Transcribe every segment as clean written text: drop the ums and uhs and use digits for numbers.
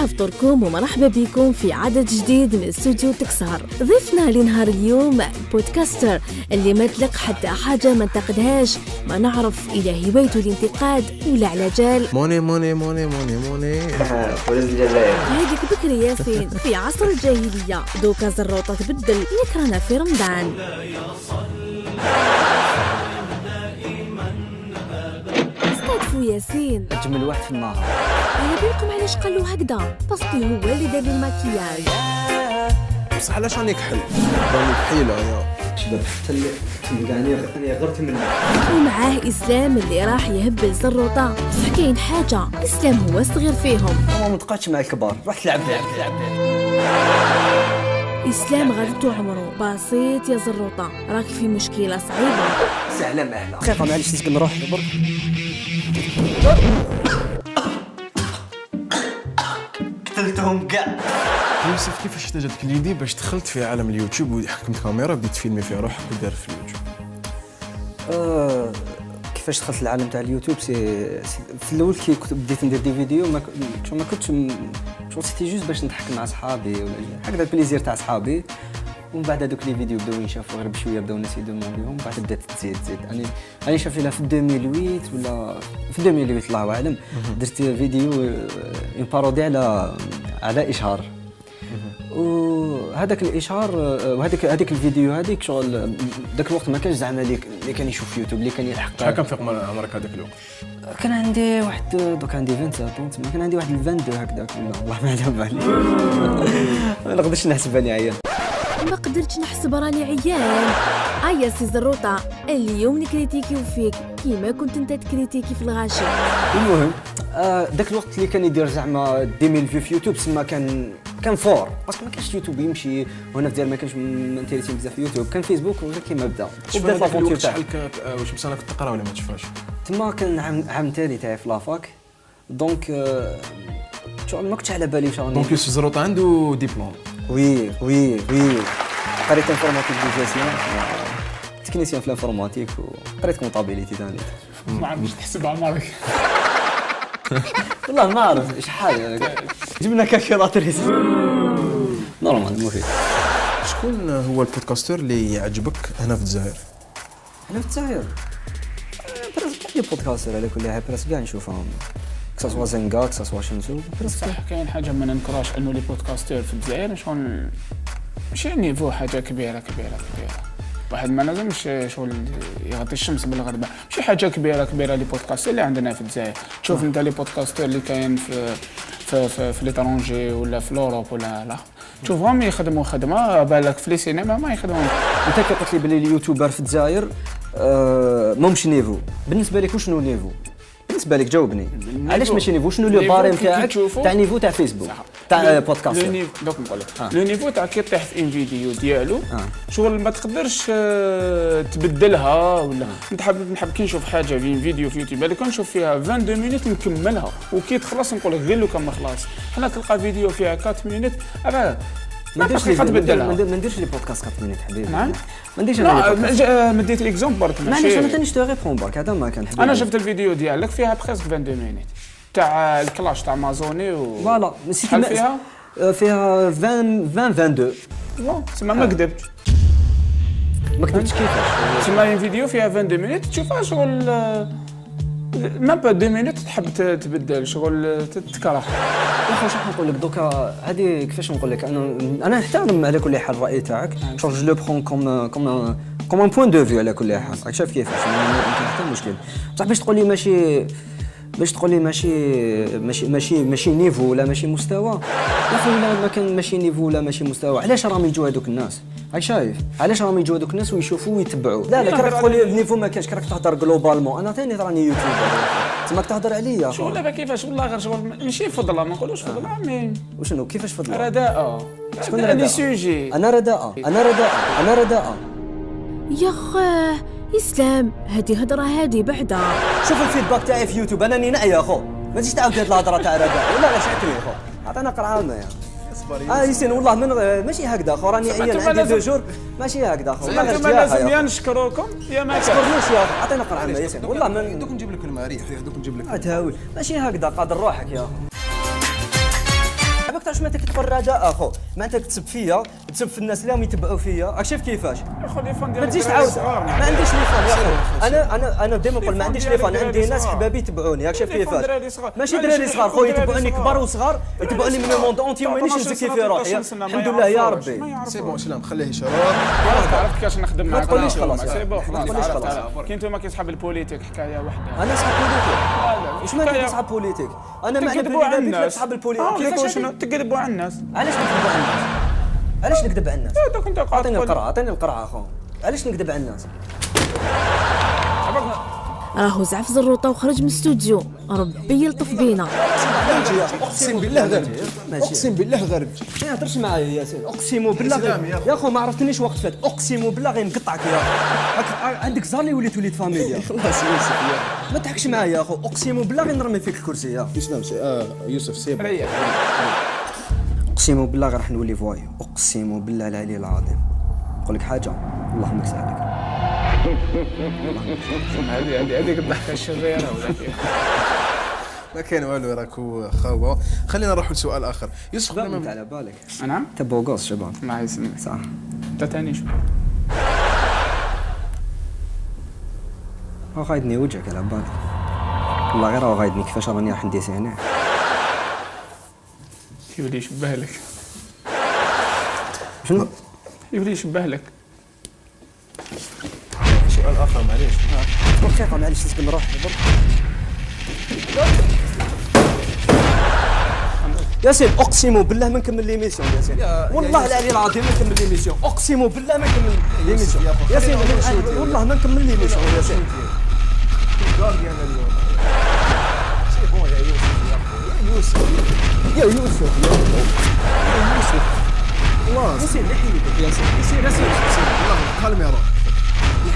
صباح فطوركم ومرحبا بكم في عدد جديد من استوديو تكسار. ضيفنا لنهار اليوم البودكاستر اللي ما تلق حتى حاجة ما انتقدهاش، ما نعرف إلى هوايته الانتقاد ولا على جال موني موني موني موني موني ولد الجزائر. هذيك بكري ياسين في عصر الجاهلية، دوكا زروطة تبدل يكرنا في رمضان. استاذ ياسين أجمل واحد في النهار. على بالكم علاش قالوا هكذا؟ باسكو هو اللي دار الماكياج. بصح علاش راني كحل؟ راني كحيلة يا شباب تلقاني أنا غرت منك. ومعاه إسلام اللي راح يهبل زروطة. بصح كاين حاجة، إسلام هو الصغير فيهم. ما تقعدش مع الكبار، روح تلعب. إسلام غلطو عمره بسيط يا زروطة، راك في مشكلة صعيبة. سهلة مهلة. دقيقة معليش نسكن نروح برك. قتلتهم كاع. يوسف كيفاش جاتك اليدي باش دخلت في عالم اليوتيوب وحكمت كاميرا بديت تفيلمي فيها روحك ودار في اليوتيوب؟ كيفاش دخلت العالم تاع اليوتيوب في الاول كي كنت بديت ندير دي فيديو ما كنتش شغل سيتي جوست باش نضحك مع صحابي ولا هكذا البليزير تاع صحابي. ومن بعد هذوك لي فيديو بداو ينشافوا غير بشويه، بداو الناس يدومونديهم، بعد بدات تزيد يعني شاف لها في 2008 ولا في 2008 الله اعلم درت فيديو اون بارودي على اشهار. وهذاك الاشهار وهذيك الفيديو هذيك شغل ذاك الوقت ما كانش زعما اللي كان يشوف يوتيوب اللي كان يلحق. شحال كان في عمرك هذاك الوقت؟ كان عندي واحد دوك عندي 27 تما كان عندي واحد 22 هكذاك والله ما على بالي. ما نقدرش نحسب راني عيان. ما قدرتش نحسب راني عيان. سي زروطة اليوم نكريتيكيو فيك كيما كنت انت تكريتيكي في الغاشي. المهم ذاك الوقت اللي كان يدير زعما 2000 فيو في يوتيوب تسمى كان فور باسكو ما كانش يوتيوب يمشي، وهنا في الجزائر ما كانش مانتيريسين بزاف في يوتيوب، كان فيسبوك وغير كيما بدا. بدات لافونتير شحال واش بسنه كنت تقرا ولا ما تشوفهاش؟ تما كان عام تالي تاعي في لافاك دونك شغل ما كنتش على بالي واش راني. دونك يوسف زروطة عنده ديبلوم؟ وي قريت انفورماتيك ديجاسيون تكنيسيان في الانفورماتيك وقريت كونطابيليتي ثاني. ما عرفتش تحسب عمرك. والله ما عرفت شحال جبنا كالكولاتريس نورمال مفيد. شكون هو البودكاستر اللي يعجبك هنا في الجزائر؟ هنا في الجزائر كاين بودكاستر على كل حال براسك كاع نشوفهم كسوا زنقا كسوا شمسو صح. كاين حاجه ما ننكرهاش انه لي بودكاستر في الجزائر شغل ماشي نيفو حاجه كبيره. واحد ما لازمش شغل يغطي الشمس بالغربه، ماشي حاجه كبيره لي بودكاستر اللي عندنا في الجزائر. تشوف انت لي بودكاستر اللي كاين في ليترونجي ولا في اوروب ولا لا تشوفهم يخدموا خدمه بالك في لي سينما ما يخدمون. انت كي قلت لي بلي اليوتيوبر في الجزائر ماهمش نيفو، بالنسبه لك شنو نيفو؟ بالنسبه لك جاوبني علاش ماشي نيفو؟ شنو لو باريم تاعك تاع نيفو تاع فيسبوك تاع بودكاست؟ دوك نقول لك لو نيفو تاع كي طيح في ان فيديو ديالو شغل ما تقدرش تبدلها ولا نحب كي نشوف حاجه في فيديو في يوتيوب بالك نشوف فيها 22 مينوت نكملها وكي تخلص نقول لك غير لو كان ما خلاص. حنا تلقى فيديو فيها 4 مينوت ما نديرش لي بودكاست 4 مينوت حبيبي. نعم ما نديرش انا مديت ليكزومبل برك ماشي انا ثاني شتو ريبون برك هذا ما كان حبيبي. انا شفت الفيديو ديالك فيها بريسك 22 مينوت تاع الكلاش تاع مازوني فوالا شحال فيها 22 تسمى ما كذبتش كيفاش تسمى فيديو فيها 22 مينوت تشوفها شغل ما با 2 مينوت تحب تبدل شغل تتكره. يا اخي واش راح نقول لك دوكا هذه كيفاش نقول لك انا نحترم على كل حال الراي تاعك شغل جو لو برون كوم ان بوين دو فيو على كل حال راك شايف كيفاش يمكن حتى مشكل بصح باش تقول لي ماشي نيفو ولا ماشي مستوى. يا اخي ولا ما كان ماشي نيفو ولا ماشي مستوى علاش راهم يجوا هذوك الناس؟ راك شايف علاش راهم يجوا هذوك الناس ويشوفوا ويتبعوا؟ لا كراك تقول لي النيفو ما كانش كراك تهضر جلوبالمون. انا ثاني راني يوتيوبر تماك تهضر عليا شغل دابا كيفاش والله غير شغل ماشي فضله ما نقولوش فضله مي وشنو كيفاش فضله رداء شكون لي سوجي انا رداء يا خاه إسلام هذه هضره هذه بعدا. شوف الفيدباك تاعي في يوتيوب انا ني نعيا خو ما تجيش تعاود هاد الهضره تاع رداء ولا شعتني خو عطينا قرعه ما ياسين والله من ماشي هكذا خو راني عيان عندي 2 جور ماشي هكذا خو والله غير لازم يا نشكروكم يا ما تشكرنيش يا اخي عطينا قرعه ما ياسين والله من دوك نجيب لك الماء ريح دوك نجيب لك ماشي هكذا قادر روحك يا اخي. ماك تعرفش معناتها كتفرج اخو معناتها تسب فيا تسب في الناس اللي راهم يتبعوا فيا راك شايف كيفاش ما تجيش تعاود ما عنديش لي فان يا اخو انا ديما نقول ما عنديش لي فان عندي ناس حبابي يتبعوني راك شايف كيفاش ماشي دراري صغار خويا يتبعوني كبار وصغار يتبعوني من الموند اونتي ومانيش نزكي في روحي الحمد لله يا ربي سي بون سلام خليه يشرب عرفت كيفاش نخدم معاك ما تقوليش خلاص سي بون ما تقوليش خلاص كي انتم كيصحاب البوليتيك حكايه وحده انا صحاب بوليتيك واش معناتها صحاب بوليتيك انا ما تكذبوا على عندي الناس صحاب البوليتيك كيفاش تكذبوا على الناس علاش نكذب على الناس علاش نكذب على الناس دوك انت اعطيني القرعه اخو علاش نكذب على الناس راهو زعف زروطه وخرج من الاستوديو، ربي يلطف بينا. اقسم بالله غرب اقسم بالله غرب ما يهضرش معايا ياسين اقسم بالله يا اخو ما عرفتنيش وقت فات اقسم بالله غير نقطعك يا اخو عندك زارلي وليت فاميليا خلاص يوسف ما تضحكش معايا يا اخو اقسم بالله غير نرمي فيك الكرسي يا اسلام يوسف سيب اقسم بالله غير راح نولي فوايو اقسم بالله العلي العظيم نقول لك حاجه اللهم اكس عليك هذيك الضحكه الشريره ولا كيف ما كاين والو راكو خاوه. خلينا نروحوا لسؤال اخر. يوسف انت على بالك نعم تبعوا قوس شباب الله يسلمك صح انت ثاني شو غايدني وجهك على بالك والله غير غايدني كيفاش راني راح نديسي هنا يولي يشبه لك شنو يولي يشبه لك سؤال اخر معليش دقيقه معليش لازم نروح ياسين اقسم بالله ما نكمل ليميسيون ياسين والله العلي العظيم ما نكمل ليميسيون اقسم بالله ما نكمل ليميسيون ياسين والله ما نكمل ليميسيون ياسين سي بون يا يوسف يا يوسف خلاص ياسين لحيتك ياسين والله كالم يا روح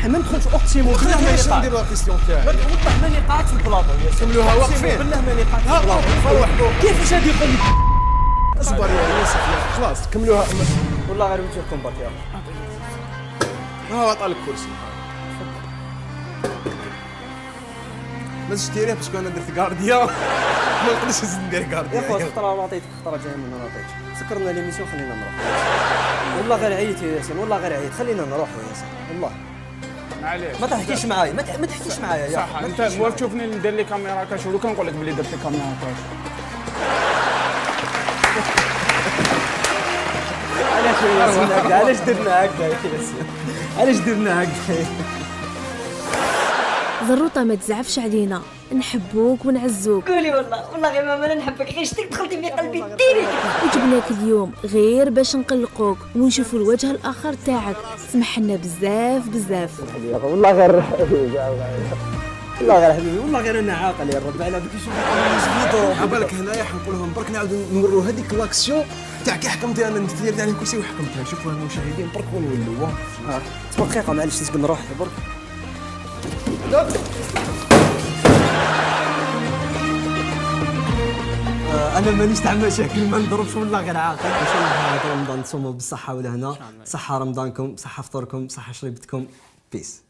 ما ندخلش اقسم بالله ماني خلينا قاعد نديروا لا كيستيون تاعي والله ماني قاعد في البلاطو ياسين كملوها واقفين بالله ماني قاعد في البلاطو كيفاش هادي يقول لي اصبر يا يوسف خلاص كملوها والله غير وجهكم برك يا ها عطى لك كرسي ما تشتريه باسكو انا درت كارديا ما نقدرش ندير يا كارديا خويا خطره ما عطيتك خطره جايه من ما عطيتش سكرنا ليميسيون خلينا نروح والله غير عييت يا ياسين والله غير عييت خلينا نروح يا ياسين والله معليش ما تحكيش معايا ما تحكيش معايا يا صح انت مور تشوفني ندير لي كاميرا كاش ولو كنقول لك بلي درت لي كاميرا كاش علاش يا ياسين هكذا علاش درنا هكذا يا ياسين علاش درنا هكذا زروطه ما تزعفش علينا، نحبوك ونعزوك. قولي والله غير ماما انا نحبك غير شتك دخلتي في قلبي ديريك وجبناك اليوم غير باش نقلقوك ونشوفوا الوجه الاخر تاعك. سمح لنا بزاف والله غير والله غير حبيبي والله غير انا عاقل يا رب على بك نشوف على بالك هنايا حنقول لهم برك نعاودوا نوروا هذيك لاكسيون تاع كي حكمتي انا ندير عليه الكرسي وحكمتها. شوفوا المشاهدين برك ونولوا تبقى دقيقه معليش لازم نروح برك انا مانيش تاع مشاكل ما نضربش والله غير عاقل ان شاء الله هذا رمضان تصوموا بالصحه والهنا صحه رمضانكم صحه فطوركم صحه شريبتكم بيس